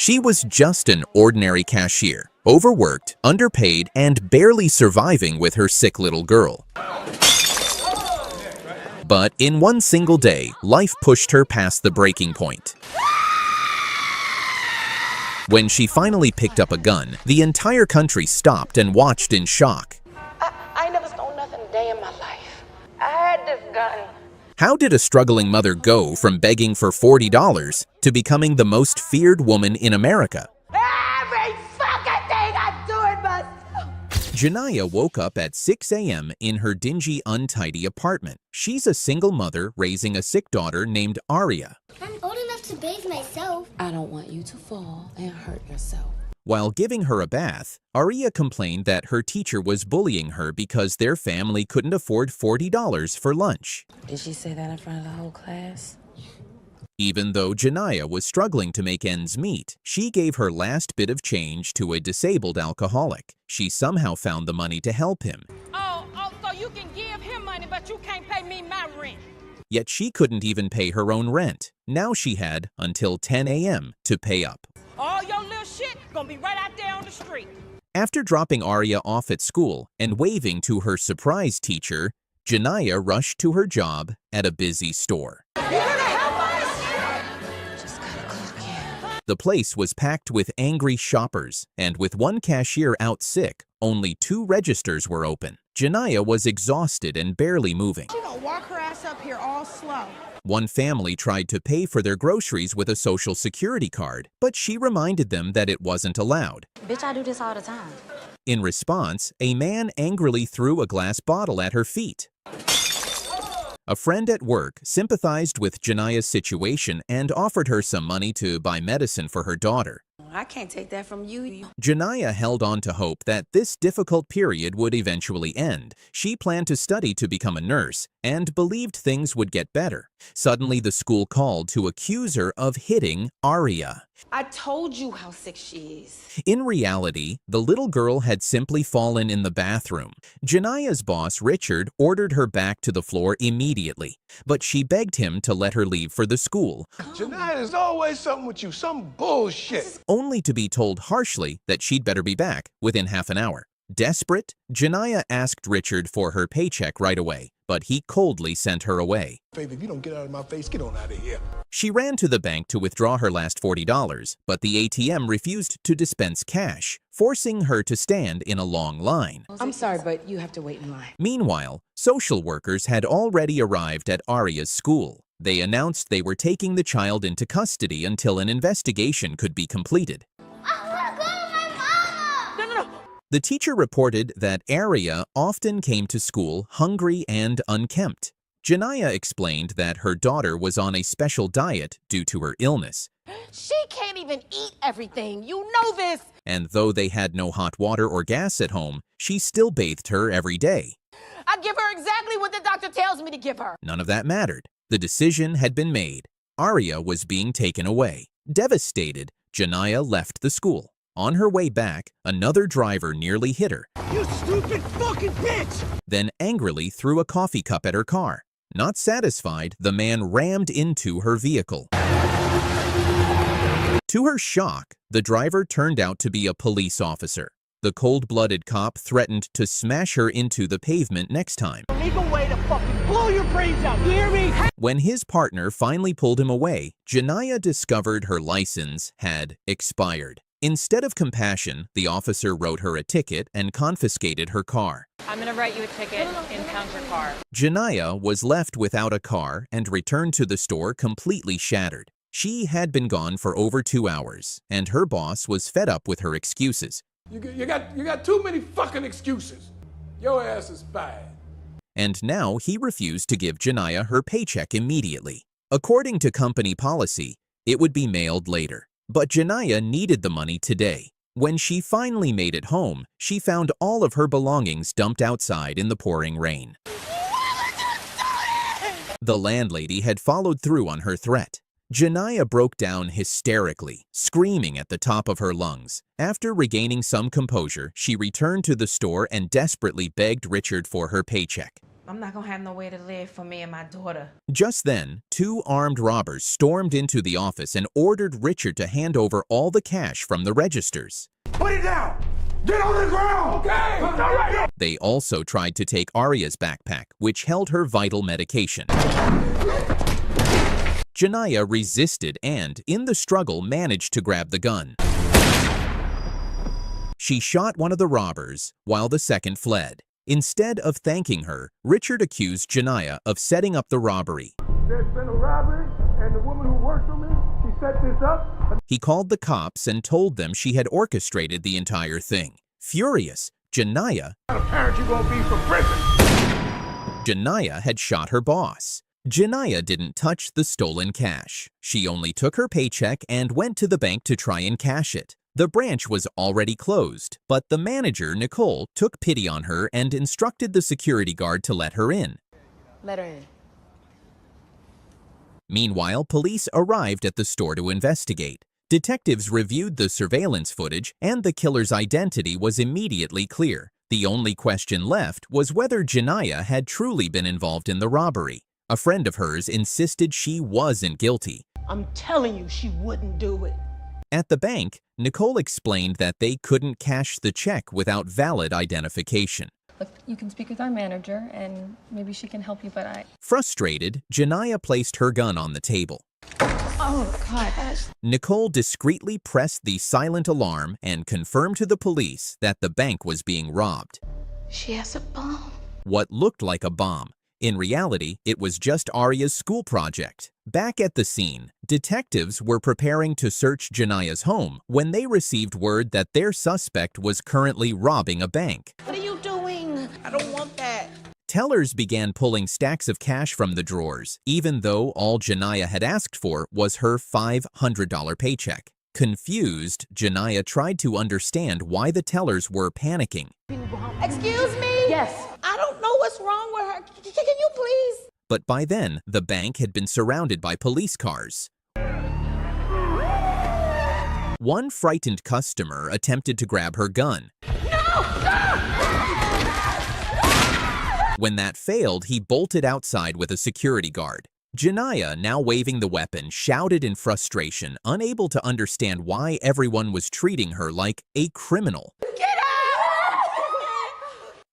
She was just an ordinary cashier, overworked, underpaid, and barely surviving with her sick little girl. But in one single day, life pushed her past the breaking point. When she finally picked up a gun, the entire country stopped and watched in shock. I never stole nothing a day in my life. I had this gun. How did a struggling mother go from begging for $40 to becoming the most feared woman in America? Every fucking thing I do it myself. Janiyah woke up at 6 a.m. in her dingy, untidy apartment. She's a single mother raising a sick daughter named Aria. I'm old enough to bathe myself. I don't want you to fall and hurt yourself. While giving her a bath, Aria complained that her teacher was bullying her because their family couldn't afford $40 for lunch. Did she say that in front of the whole class? Even though Janiyah was struggling to make ends meet, she gave her last bit of change to a disabled alcoholic. She somehow found the money to help him. Oh, so you can give him money, but you can't pay me my rent. Yet she couldn't even pay her own rent. Now she had until 10 a.m. to pay up. All your little shit gonna be right out there on the street. After dropping Aria off at school and waving to her surprise teacher, Janiyah rushed to her job at a busy store. You gonna help us? Just gotta clock in. The place was packed with angry shoppers, and with one cashier out sick, only 2 registers were open. Janiyah was exhausted and barely moving. She gonna walk her ass up here all slow. One family tried to pay for their groceries with a social security card, but she reminded them that it wasn't allowed. Bitch, I do this all the time. In response, a man angrily threw a glass bottle at her feet. A friend at work sympathized with Janiyah's situation and offered her some money to buy medicine for her daughter. I can't take that from you. Janiyah held on to hope that this difficult period would eventually end. She planned to study to become a nurse and believed things would get better. Suddenly, the school called to accuse her of hitting Aria. I told you how sick she is. In reality, the little girl had simply fallen in the bathroom. Janiyah's boss, Richard, ordered her back to the floor immediately, but she begged him to let her leave for the school. Janiyah, there's always something with you, some bullshit. Only to be told harshly that she'd better be back within half an hour. Desperate, Janiyah asked Richard for her paycheck right away, but he coldly sent her away. Baby, if you don't get out of my face, get on out of here. She ran to the bank to withdraw her last $40, but the ATM refused to dispense cash, forcing her to stand in a long line. I'm sorry, but you have to wait in line. Meanwhile, social workers had already arrived at Aria's school. They announced they were taking the child into custody until an investigation could be completed. I want to go to my mama. No. The teacher reported that Aria often came to school hungry and unkempt. Janiyah explained that her daughter was on a special diet due to her illness. She can't even eat everything. You know this. And though they had no hot water or gas at home, she still bathed her every day. I give her exactly what the doctor tells me to give her. None of that mattered. The decision had been made. Aria was being taken away. Devastated, Janiyah left the school. On her way back, another driver nearly hit her. You stupid fucking bitch! Then angrily threw a coffee cup at her car. Not satisfied, the man rammed into her vehicle. To her shock, the driver turned out to be a police officer. The cold-blooded cop threatened to smash her into the pavement next time. Legal way to fucking blow your brains out. You hear me? When his partner finally pulled him away, Janiyah discovered her license had expired. Instead of compassion, the officer wrote her a ticket and confiscated her car. I'm gonna write you a ticket, impound your car. Janiyah was left without a car and returned to the store completely shattered. She had been gone for over 2 hours, and her boss was fed up with her excuses. You got too many fucking excuses. Your ass is bad. And now he refused to give Janiyah her paycheck immediately. According to company policy, it would be mailed later. But Janiyah needed the money today. When she finally made it home, she found all of her belongings dumped outside in the pouring rain. The landlady had followed through on her threat. Janiyah broke down hysterically, screaming at the top of her lungs. After regaining some composure, she returned to the store and desperately begged Richard for her paycheck. I'm not gonna have no way to live for me and my daughter. Just then, two armed robbers stormed into the office and ordered Richard to hand over all the cash from the registers. Put it down! Get on the ground! Okay! All right. They also tried to take Aria's backpack, which held her vital medication. Janiyah resisted and, in the struggle, managed to grab the gun. She shot one of the robbers, while the second fled. Instead of thanking her, Richard accused Janiyah of setting up the robbery. There's been a robbery, and the woman who works for me, she set this up. He called the cops and told them she had orchestrated the entire thing. Furious, Janiyah had shot her boss. Janiyah didn't touch the stolen cash. She only took her paycheck and went to the bank to try and cash it. The branch was already closed, but the manager, Nicole, took pity on her and instructed the security guard to let her in. Let her in. Meanwhile, police arrived at the store to investigate. Detectives reviewed the surveillance footage, and the killer's identity was immediately clear. The only question left was whether Janiyah had truly been involved in the robbery. A friend of hers insisted she wasn't guilty. I'm telling you, she wouldn't do it. At the bank, Nicole explained that they couldn't cash the check without valid identification. Look, you can speak with our manager, and maybe she can help you, but I... Frustrated, Janiyah placed her gun on the table. Oh, God. Nicole discreetly pressed the silent alarm and confirmed to the police that the bank was being robbed. She has a bomb. What looked like a bomb. In reality, it was just Aria's school project. Back at the scene, detectives were preparing to search Janiyah's home when they received word that their suspect was currently robbing a bank. What are you doing? I don't want that. Tellers began pulling stacks of cash from the drawers, even though all Janiyah had asked for was her $500 paycheck. Confused, Janiyah tried to understand why the tellers were panicking. Excuse me? Yes. I don't know what's wrong with her. Can you please? But by then, the bank had been surrounded by police cars. One frightened customer attempted to grab her gun. When that failed, he bolted outside with a security guard. Janiyah, now waving the weapon, shouted in frustration, unable to understand why everyone was treating her like a criminal. Get out!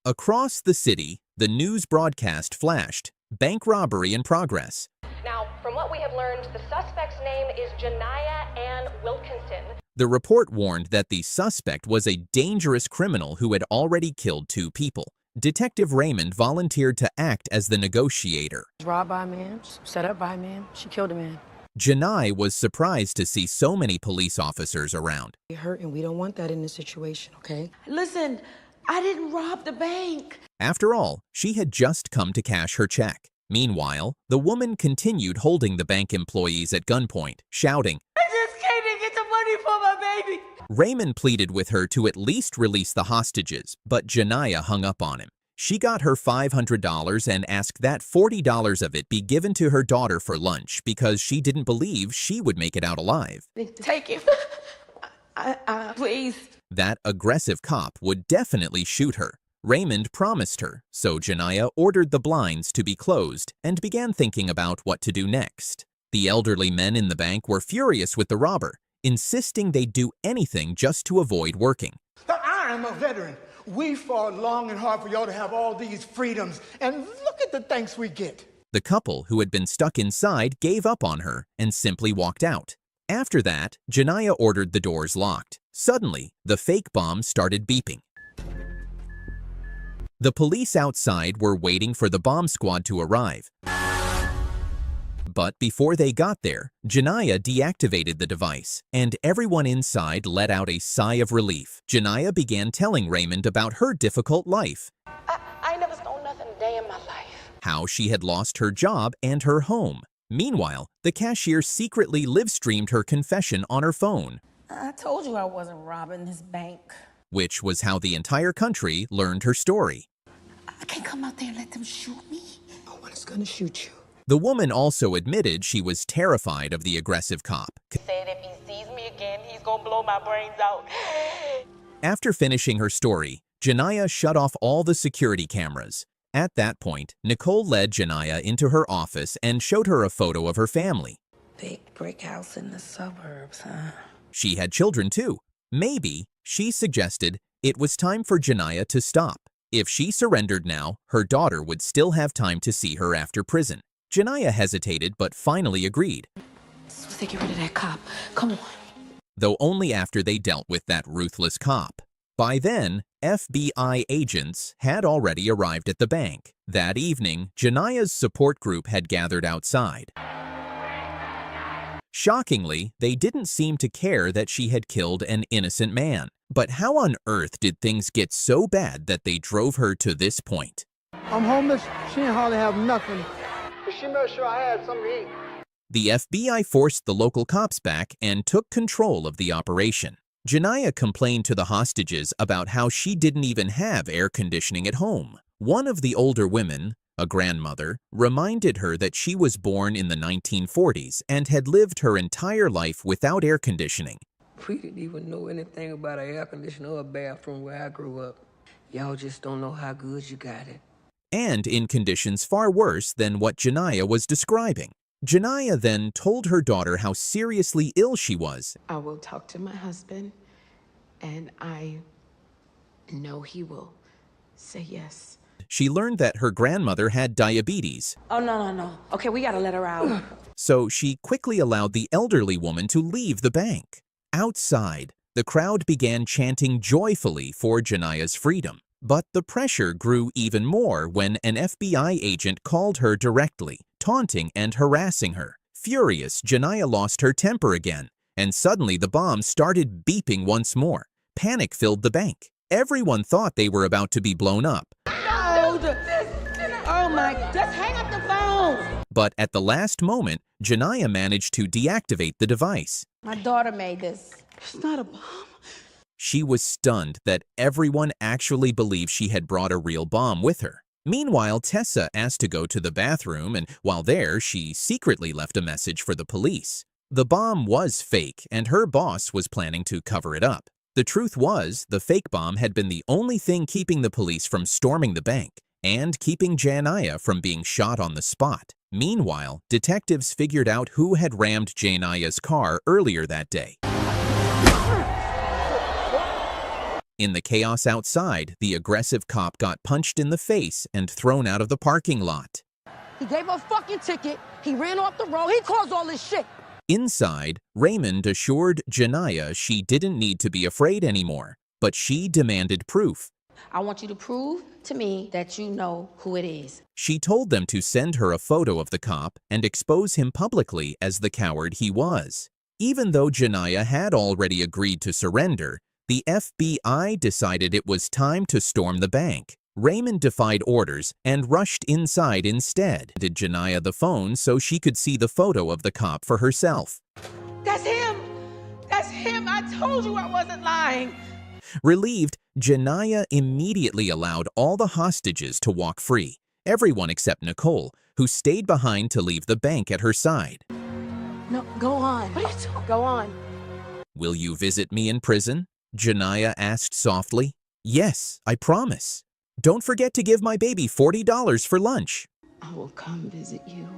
Across the city, the news broadcast flashed, "Bank robbery in progress." Now, from what we have learned, the suspect's name is Janiyah Ann Wilkinson. The report warned that the suspect was a dangerous criminal who had already killed 2 people. Detective Raymond volunteered to act as the negotiator. Robbed by a man, set up by a man, she killed a man. Janiyah was surprised to see so many police officers around. You're hurt, and we don't want that in this situation, okay? Listen, I didn't rob the bank. After all, she had just come to cash her check. Meanwhile, the woman continued holding the bank employees at gunpoint, shouting, I just came to get the money for my baby. Raymond pleaded with her to at least release the hostages, but Janiyah hung up on him. She got her $500 and asked that $40 of it be given to her daughter for lunch because she didn't believe she would make it out alive. Take it. Please. That aggressive cop would definitely shoot her. Raymond promised her, so Janiyah ordered the blinds to be closed and began thinking about what to do next. The elderly men in the bank were furious with the robber, insisting they'd do anything just to avoid working. I am a veteran. We fought long and hard for y'all to have all these freedoms, and look at the thanks we get. The couple who had been stuck inside gave up on her and simply walked out. After that, Janiyah ordered the doors locked. Suddenly, the fake bomb started beeping. The police outside were waiting for the bomb squad to arrive. But before they got there, Janiyah deactivated the device, and everyone inside let out a sigh of relief. Janiyah began telling Raymond about her difficult life. I never stole nothing a day in my life. How she had lost her job and her home. Meanwhile, the cashier secretly live-streamed her confession on her phone. I told you I wasn't robbing this bank. Which was how the entire country learned her story. I can't come out there and let them shoot me. No one is gonna shoot you. The woman also admitted she was terrified of the aggressive cop. Said if he sees me again, he's gonna blow my brains out. After finishing her story, Janiyah shut off all the security cameras. At that point, Nicole led Janiyah into her office and showed her a photo of her family. Big brick house in the suburbs, huh? She had children too. Maybe, she suggested, it was time for Janiyah to stop. If she surrendered now, her daughter would still have time to see her after prison. Janiyah hesitated but finally agreed. Let's get rid of that cop. Come on. Though only after they dealt with that ruthless cop. By then, FBI agents had already arrived at the bank. That evening, Janiyah's support group had gathered outside. Shockingly, they didn't seem to care that she had killed an innocent man. But how on earth did things get so bad that they drove her to this point? I'm homeless. She ain't hardly have nothing. But she made sure I had something to eat. The FBI forced the local cops back and took control of the operation. Janiyah complained to the hostages about how she didn't even have air conditioning at home. One of the older women, a grandmother, reminded her that she was born in the 1940s and had lived her entire life without air conditioning. We didn't even know anything about an air conditioner or a bathroom where I grew up. Y'all just don't know how good you got it. And in conditions far worse than what Janiyah was describing. Janiyah then told her daughter how seriously ill she was. I will talk to my husband, and I know he will say yes. She learned that her grandmother had diabetes. Oh, no. Okay, we gotta let her out. So she quickly allowed the elderly woman to leave the bank. Outside, the crowd began chanting joyfully for Janiyah's freedom. But the pressure grew even more when an FBI agent called her directly, taunting and harassing her. Furious, Janiyah lost her temper again, and suddenly the bomb started beeping once more. Panic filled the bank. Everyone thought they were about to be blown up. Oh my, just hang up the phone. But at the last moment, Janiyah managed to deactivate the device. My daughter made this. It's not a bomb. She was stunned that everyone actually believed she had brought a real bomb with her. Meanwhile, Tessa asked to go to the bathroom, and while there, she secretly left a message for the police. The bomb was fake, and her boss was planning to cover it up. The truth was, the fake bomb had been the only thing keeping the police from storming the bank and keeping Janiyah from being shot on the spot. Meanwhile, detectives figured out who had rammed Janiyah's car earlier that day. In the chaos outside, the aggressive cop got punched in the face and thrown out of the parking lot. He gave her a fucking ticket. He ran off the road. He caused all this shit. Inside, Raymond assured Janiyah she didn't need to be afraid anymore, but she demanded proof. I want you to prove to me that you know who it is. She told them to send her a photo of the cop and expose him publicly as the coward he was. Even though Janiyah had already agreed to surrender, the FBI decided it was time to storm the bank. Raymond defied orders and rushed inside instead. Did Janiyah the phone so she could see the photo of the cop for herself. That's him. That's him. I told you I wasn't lying. Relieved, Janiyah immediately allowed all the hostages to walk free. Everyone except Nicole, who stayed behind to leave the bank at her side. No, go on. What are you doing? Go on. Will you visit me in prison? Janiyah asked softly. Yes, I promise. Don't forget to give my baby $40 for lunch. I will come visit you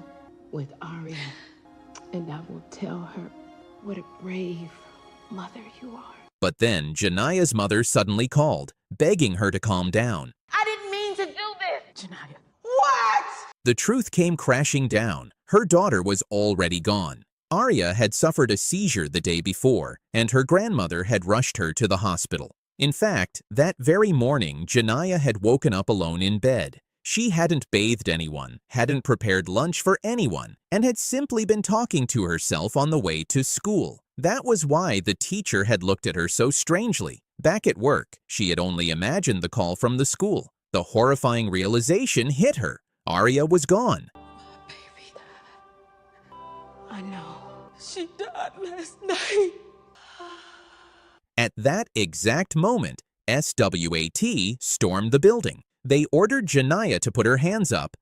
with Aria, and I will tell her what a brave mother you are. But then Janiyah's mother suddenly called, begging her to calm down. I didn't mean to do this. Janiyah. What? The truth came crashing down. Her daughter was already gone. Aria had suffered a seizure the day before, and her grandmother had rushed her to the hospital. In fact, that very morning, Janiyah had woken up alone in bed. She hadn't bathed anyone, hadn't prepared lunch for anyone, and had simply been talking to herself on the way to school. That was why the teacher had looked at her so strangely. Back at work, she had only imagined the call from the school. The horrifying realization hit her. Aria was gone. Baby. I know. She died last night. At that exact moment, SWAT stormed the building. They ordered Janiyah to put her hands up,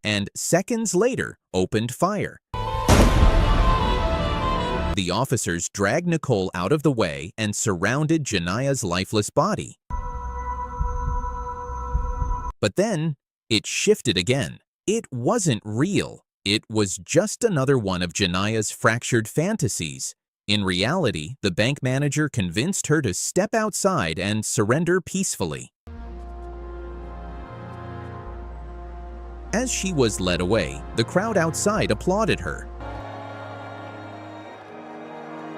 and seconds later, opened fire. The officers dragged Nicole out of the way and surrounded Janiyah's lifeless body. But then, it shifted again. It wasn't real. It was just another one of Janiah's fractured fantasies. In reality, the bank manager convinced her to step outside and surrender peacefully. As she was led away, the crowd outside applauded her.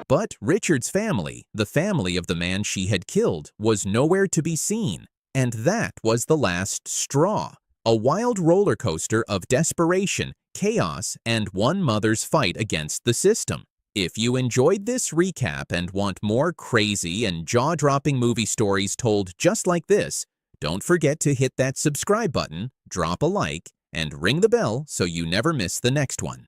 But Richard's family, the family of the man she had killed, was nowhere to be seen. And that was the last straw. A wild roller coaster of desperation, chaos, and one mother's fight against the system. If you enjoyed this recap and want more crazy and jaw-dropping movie stories told just like this, don't forget to hit that subscribe button, drop a like, and ring the bell so you never miss the next one.